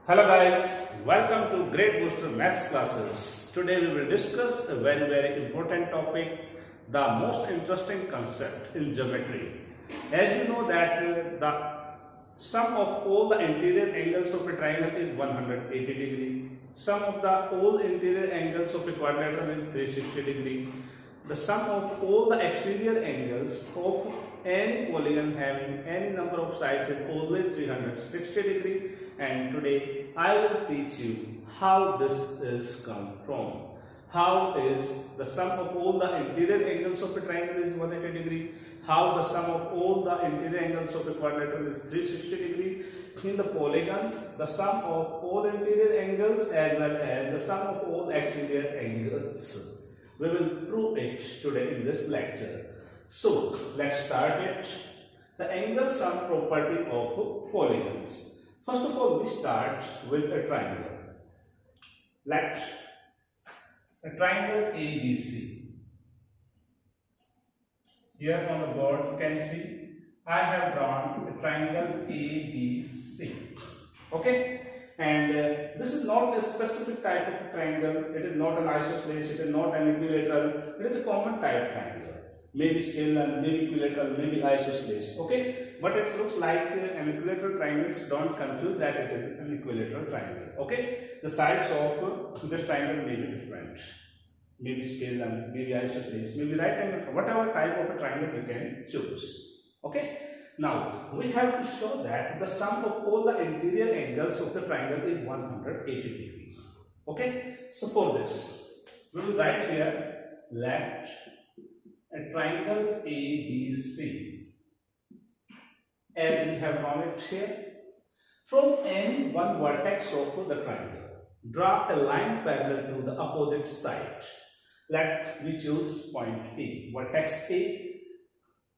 Hello guys, welcome to Great Booster Maths classes. Today we will discuss a very important topic, the most interesting concept in geometry. As you know that the sum of all the interior angles of a triangle is 180 degree. Sum of the all interior angles of a quadrilateral is 360 degree. The sum of all the exterior angles of any polygon having any number of sides is always 360 degree, and today I will teach you how this is come from. How is the sum of all the interior angles of a triangle is 180 degree, how the sum of all the interior angles of a quadrilateral is 360 degree. In the polygons, the sum of all interior angles as well as the sum of all exterior angles. We will prove it today in this lecture. So let's start it. The angle sum property of polygons. First of all, we start with a triangle. Let a triangle ABC. Here on the board you can see I have drawn a triangle ABC. Okay. And this is not a specific type of triangle. It is not an isosceles, it is not an equilateral, it is a common type triangle. Maybe scalar, maybe equilateral, maybe isosceles. Okay, but it looks like an equilateral triangle. Don't confuse that it is an equilateral triangle. Okay, the sides of this triangle may be different. Maybe scalar, maybe isosceles, maybe right angle, whatever type of a triangle you can choose. Okay. Now, we have to show that the sum of all the interior angles of the triangle is 180 degree. Okay, so for this, we will write here, let a triangle ABC, as we have drawn it here. From any one vertex of the triangle, draw a line parallel to the opposite side. Let me choose point A, vertex A.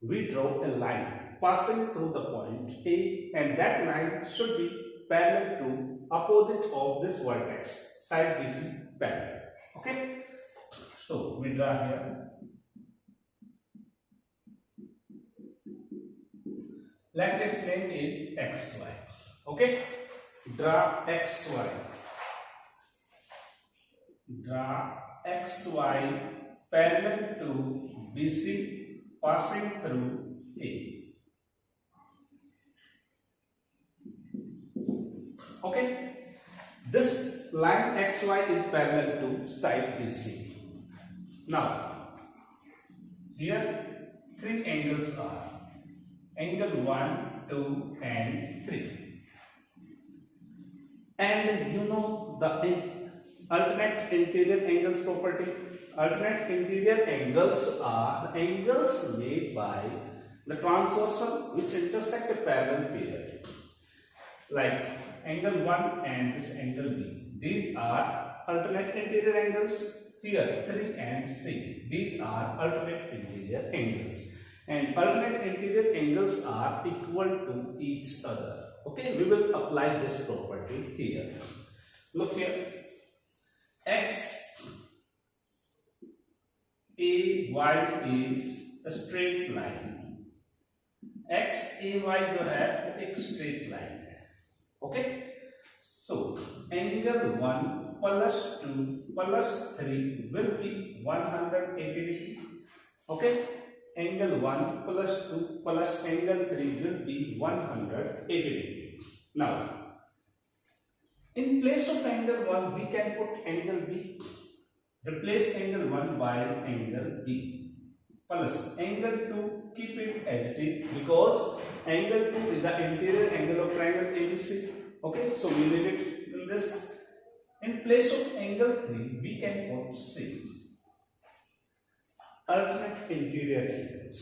We draw a line passing through the point A, and that line should be parallel to opposite of this vertex, side BC parallel. Okay, so we draw here. Let its name is XY. Okay, draw XY. Draw XY parallel to BC passing through A. Okay, this line XY is parallel to side BC. Now, here three angles are angle 1, 2 and 3. And you know the alternate interior angles property. Alternate interior angles are the angles made by the transversal which intersect a parallel pair. Like angle 1 and this angle B. These are alternate interior angles. Here 3 and C. These are alternate interior angles. And alternate interior angles are equal to each other. Okay, we will apply this property here. Look here. X AY is a straight line. X AY जो है एक straight line. Okay, so angle 1 plus 2 plus 3 will be 180 degree. Okay, angle 1 plus 2 plus angle 3 will be 180 degree. Now, in place of angle 1, we can put angle B. Replace angle 1 by angle B. Plus angle 2, keep it as it is because angle 2 is the interior angle of triangle ABC. Okay, so we leave it in this. In place of angle 3, we can put C. Alternate interior angles.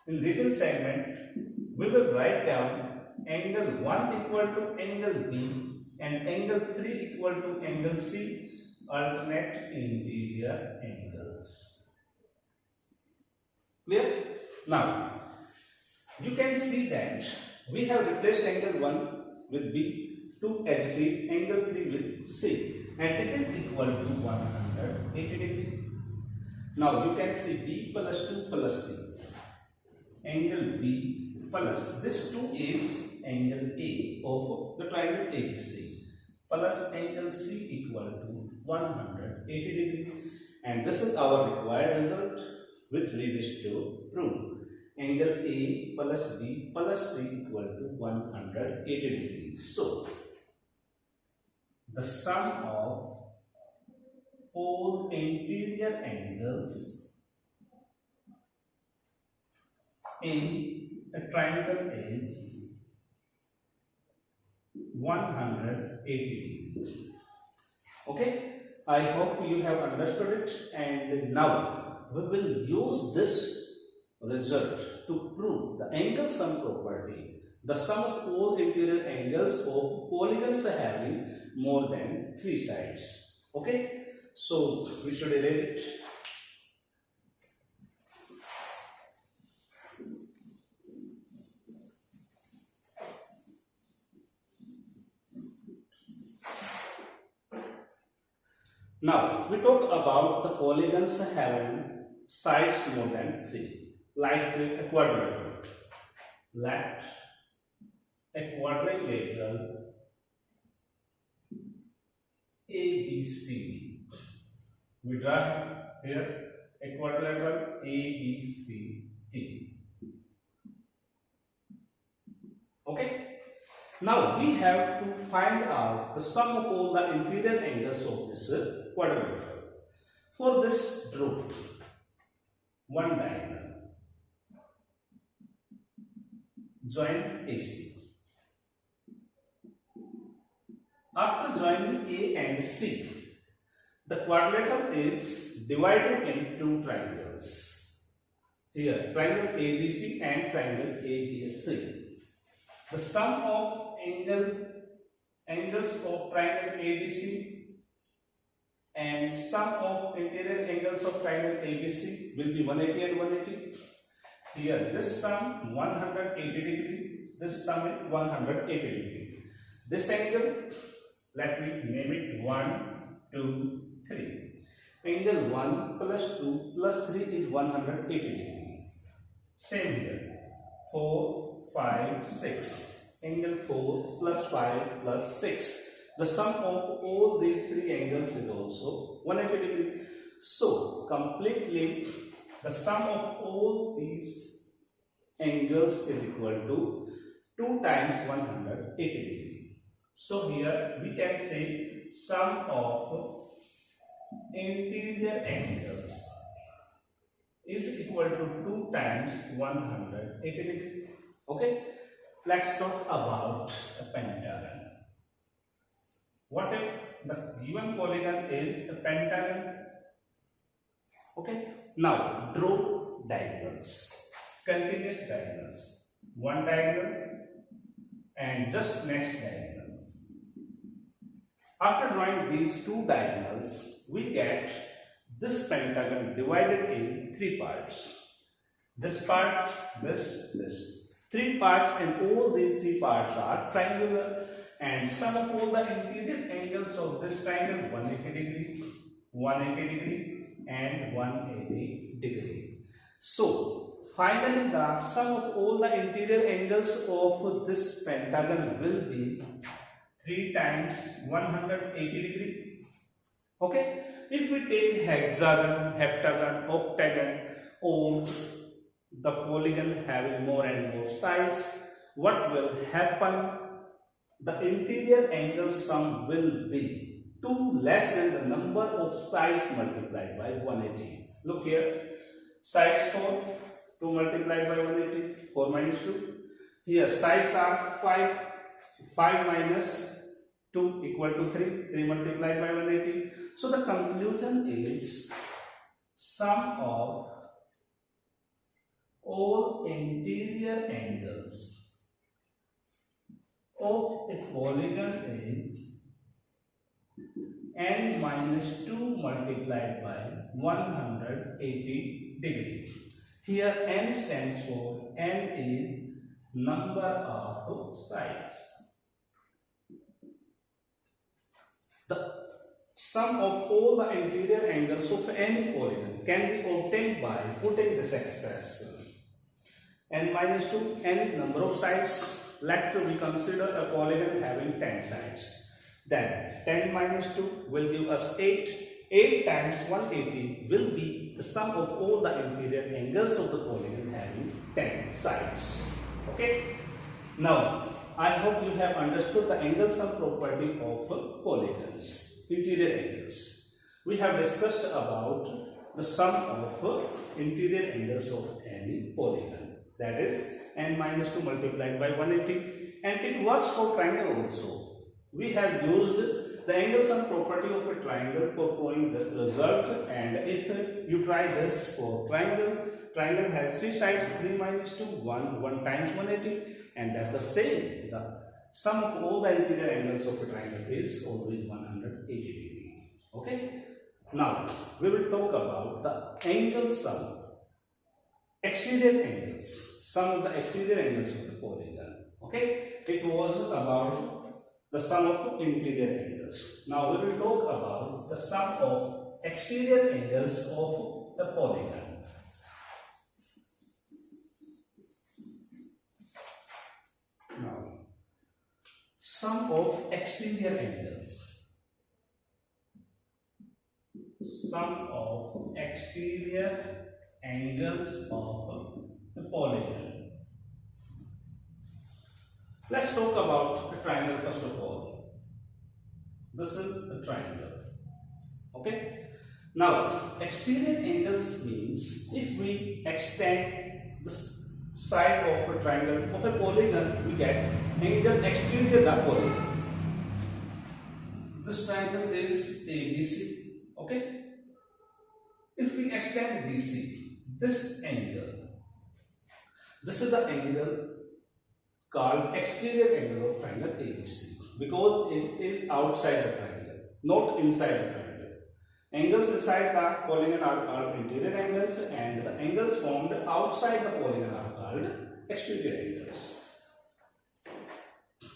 In written segment, we will write down angle 1 equal to angle B and angle 3 equal to angle C. Alternate interior angles. Clear? Now, you can see that we have replaced angle 1 with B, 2 as it is, angle 3 with C, and it is equal to 180 degree. Now, you can see B plus 2 plus C. Angle B plus this 2 is angle A of the triangle ABC. plus angle C equal to 180 degree. And this is our required result which we wish to prove. Angle A plus B plus C equal to 180 degrees. So, the sum of all interior angles in a triangle is 180 degrees. Okay, I hope you have understood it, and now we will use this result to prove the angle sum property, the sum of all interior angles of polygons having more than 3 sides. Okay, so we should erase it. Now we talk about the polygons having sides more than 3, like a quadrilateral. Let a quadrilateral ABCD. We draw here a quadrilateral ABCD. Okay. Now we have to find out the sum of all the interior angles of this quadrilateral. For this, draw one diagonal. Join AC. After joining A and C, the quadrilateral is divided into two triangles. Here, triangle ABC and triangle ABC. The sum of angles of triangle ABC and sum of interior angles of triangle ABC will be 180 and 180. Here, this sum 180 degree, this sum is 180 degree. This angle, let me name it 1, 2, 3. Angle 1 plus 2 plus 3 is 180 degree. Same here, 4, 5, 6. Angle 4 plus 5 plus 6. The sum of all these three angles is also 180 degree. So, completely the sum of all these angles is equal to 2 times 180 degree. So, here we can say sum of interior angles is equal to 2 times 180 degree. Okay. Let's talk about a pentagon. What if the given polygon is a pentagon? Okay. Now draw diagonals, continuous diagonals. One diagonal and just next diagonal. After drawing these two diagonals, we get this pentagon divided in 3 parts. This part, this. 3 parts, and all these 3 parts are triangular, and sum of all the interior angles of this triangle 180 degree, 180 degree and 180 degree. So finally the sum of all the interior angles of this pentagon will be 3 times 180 degree. Okay, if we take hexagon, heptagon, octagon, or the polygon having more and more sides, what will happen? The interior angle sum will be 2 less than the number of sides multiplied by 180. Look here, sides 4, 2 multiplied by 180, 4 minus 2. Here sides are 5, 5 minus 2 equal to 3, 3 multiplied by 180. So the conclusion is sum of all interior angles of a polygon is n minus 2 multiplied by 180 degree. Here n stands for n is number of sides. The sum of all the interior angles of any polygon can be obtained by putting this expression. N minus 2, n is number of sides. Let we consider a polygon having 10 sides. Then 10 minus 2 will give us 8. 8 times 180 will be the sum of all the interior angles of the polygon having 10 sides. Okay. Now, I hope you have understood the angle sum property of polygons, interior angles. We have discussed about the sum of interior angles of any polygon, that is n minus 2 multiplied by 180, and it works for triangle also. We have used the angle sum property of a triangle for proving this result, and if you try this for triangle, triangle has 3 sides, 3 minus 2, 1 times 180, and that's the same. The sum of all the interior angles of a triangle is always 180 degree. Okay. Now we will talk about the angle sum, exterior angles, sum of the exterior angles of the polygon. Okay. It was about the sum of interior angles. Now we will talk about the sum of exterior angles of the polygon. Now, sum of exterior angles. Sum of exterior angles of the polygon. Let's talk about the triangle first of all. This is a triangle. Okay. Now, exterior angles means if we extend the side of a triangle of a polygon, we get angle exterior the polygon. This triangle is ABC. Okay. If we extend BC, this angle, this is the angle called exterior angle of triangle ABC, because it is outside the triangle, not inside the triangle. Angles inside the polygon are called interior angles, and the angles formed outside the polygon are called exterior angles.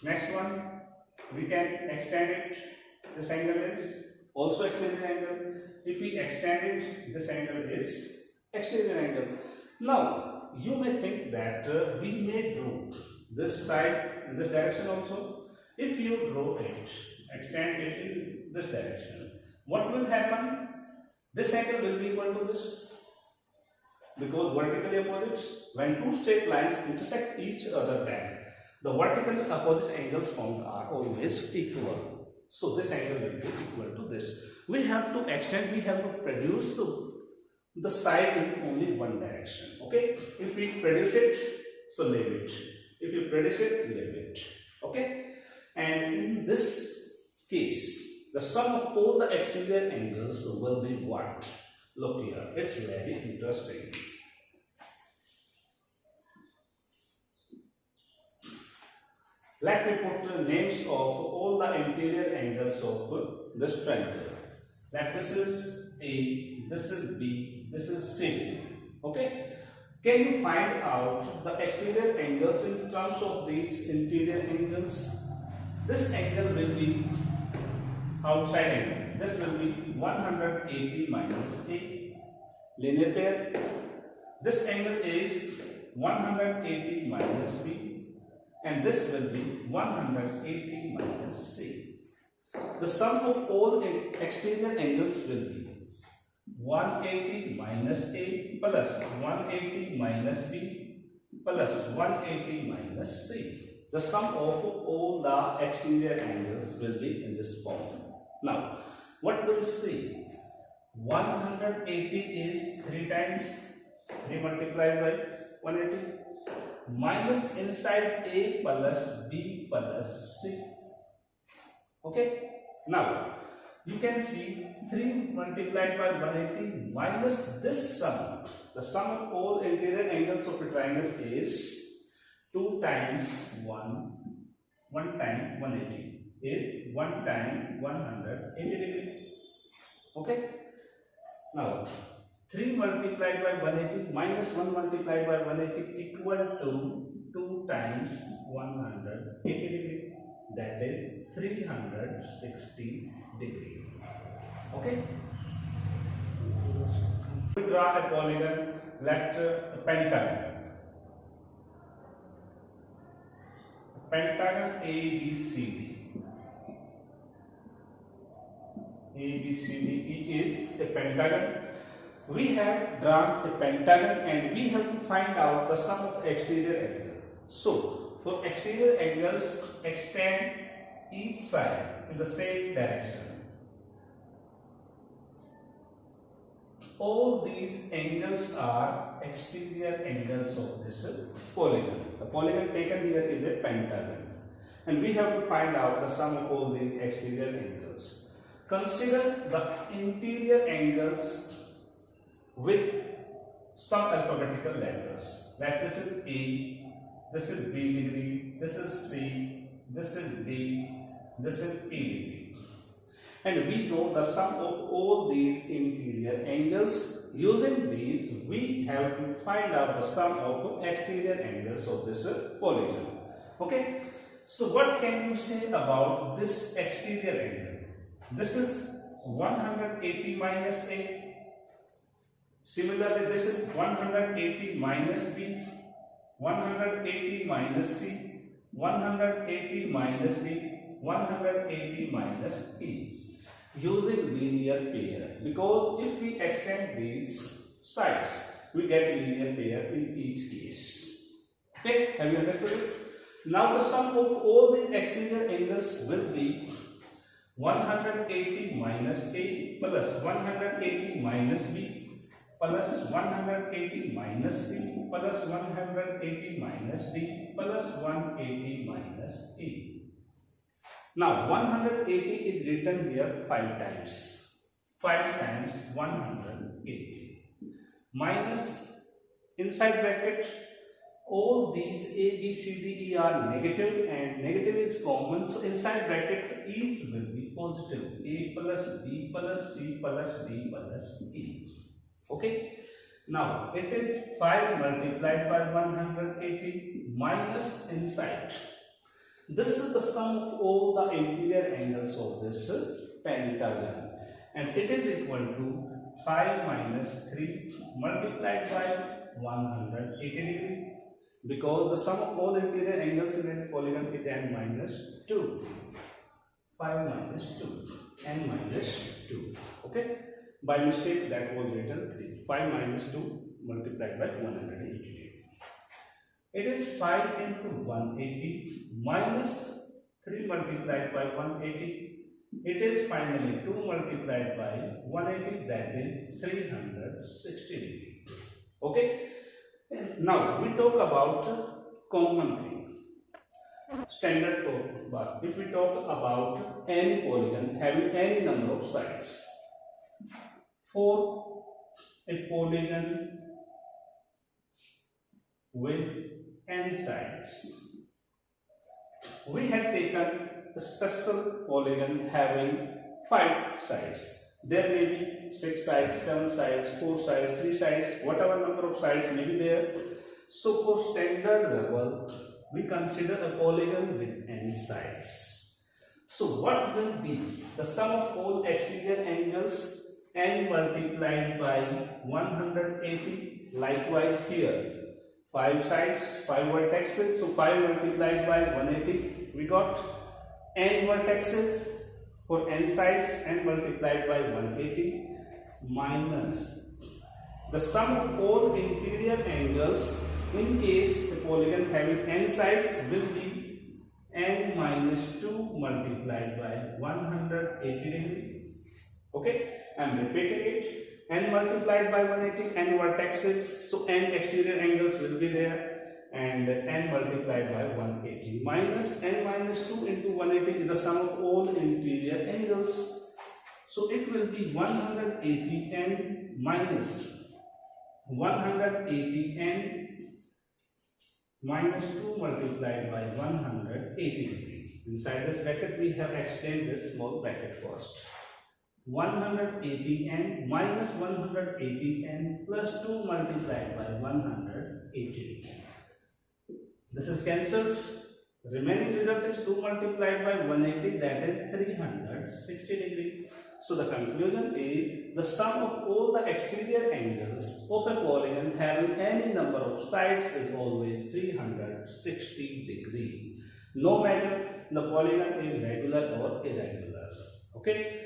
Next one, we can extend it. This angle is also exterior angle. If we extend it, this angle is exterior angle. Now, you may think that we may draw this side in this direction also. If you draw it, extend it in this direction, what will happen? This angle will be equal to this, because vertically opposites, when two straight lines intersect each other, then the vertically opposite angles formed are always equal. So this angle will be equal to this. We have to extend, we have to produce the side in only one direction. Okay. If we produce it, so leave it. If you produce it, leave it. Okay. And in this case, the sum of all the exterior angles will be what? Look here. It's very interesting. Let me put the names of all the interior angles of this triangle. That this is A, this is B, this is C. Okay. Can you find out the exterior angles in terms of these interior angles? This angle will be outside angle. This will be 180 minus A, linear pair. This angle is 180 minus B, and this will be 180 minus C. The sum of all exterior angles will be 180 minus A plus 180 minus B plus 180 minus C. The sum of all the exterior angles will be in this form. Now, what will you see? 180 is 3 times 3 multiplied by 180 minus inside A plus B plus C. Okay. Now, you can see 3 multiplied by 180 minus this sum. The sum of all interior angles of a triangle is 2 times 1 time 180 is 1 time 180 degree. Okay. Now, 3 multiplied by 180 minus 1 multiplied by 180 equal to 2 times 180 degree. That is 360 degree. Okay. We draw a polygon, let a pentagon. Pentagon ABCD. ABCDE is a pentagon. We have drawn a pentagon and we have to find out the sum of exterior angle. So, for exterior angles, extend each side in the same direction. All these angles are exterior angles of this polygon. The polygon taken here is a pentagon. And we have to find out the sum of all these exterior angles. Consider the interior angles with some alphabetical letters. Like this is A, this is B degree, this is C, this is D, this is E degree. And we know the sum of all these interior angles. Using these, we have to find out the sum of exterior angles of this polygon. Okay. So what can you say about this exterior angle? This is 180 minus A. Similarly, this is 180 minus B, 180 minus C, 180 minus D, 180 minus E. Using linear pair, because if we extend these sides, we get linear pair in each case. Okay, have you understood it? Now the sum of all these exterior angles will be 180 minus A plus 180 minus B plus 180 minus C plus 180 minus D plus 180 minus E. Now 180 is written here 5 times. 5 times 180 minus inside bracket. All these A, B, C, D, E are negative and negative is common. So inside bracket each will be positive. A plus B plus C plus D plus E. Okay. Now it is 5 multiplied by 180 minus inside. This is the sum of all the interior angles of this pentagon. And it is equal to 5 minus 3 multiplied by 180 degree. Because the sum of all interior angles in a polygon is n minus 2. 5 minus 2. N minus 2. Okay. By mistake that was written 3. 5 minus 2 multiplied by 180. It is 5 into 180 minus 3 multiplied by 180. It is finally 2 multiplied by 180, that is 360 degree. Okay. Now we talk about common thing, standard talk. But if we talk about any polygon having any number of sides, for a polygon with n sides, we had taken a special polygon having 5 sides. There may be 6 sides, 7 sides, 4 sides, 3 sides, whatever number of sides may be there. So for standard level, we consider a polygon with n sides. So what will be the sum of all exterior angles? N multiplied by 180. Likewise here, 5 sides, 5 vertices. So 5 multiplied by 180, we got n vertices. For n sides, n multiplied by 180 minus the sum of all interior angles in case the polygon having n sides will be n minus 2 multiplied by 180 degree. Okay, I am repeating it. N multiplied by 180, n vertices, so n exterior angles will be there. And n multiplied by 180 minus n minus 2 into 180 is the sum of all interior angles. So it will be 180n minus 180n minus 2 multiplied by 180 degree. Inside this bracket we have extended this small bracket first. 180n minus 180n plus 2 multiplied by 180 degree. This is cancelled. Remaining result is 2 multiplied by 180, that is 360 degree. So the conclusion is the sum of all the exterior angles of a polygon having any number of sides is always 360 degree. No matter the polygon is regular or irregular. Okay.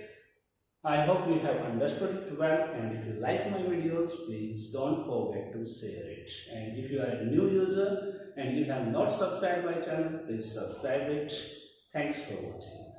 I hope you have understood it well, and if you like my videos, please don't forget to share it. And if you are a new user and you have not subscribed my channel, please subscribe it. Thanks for watching.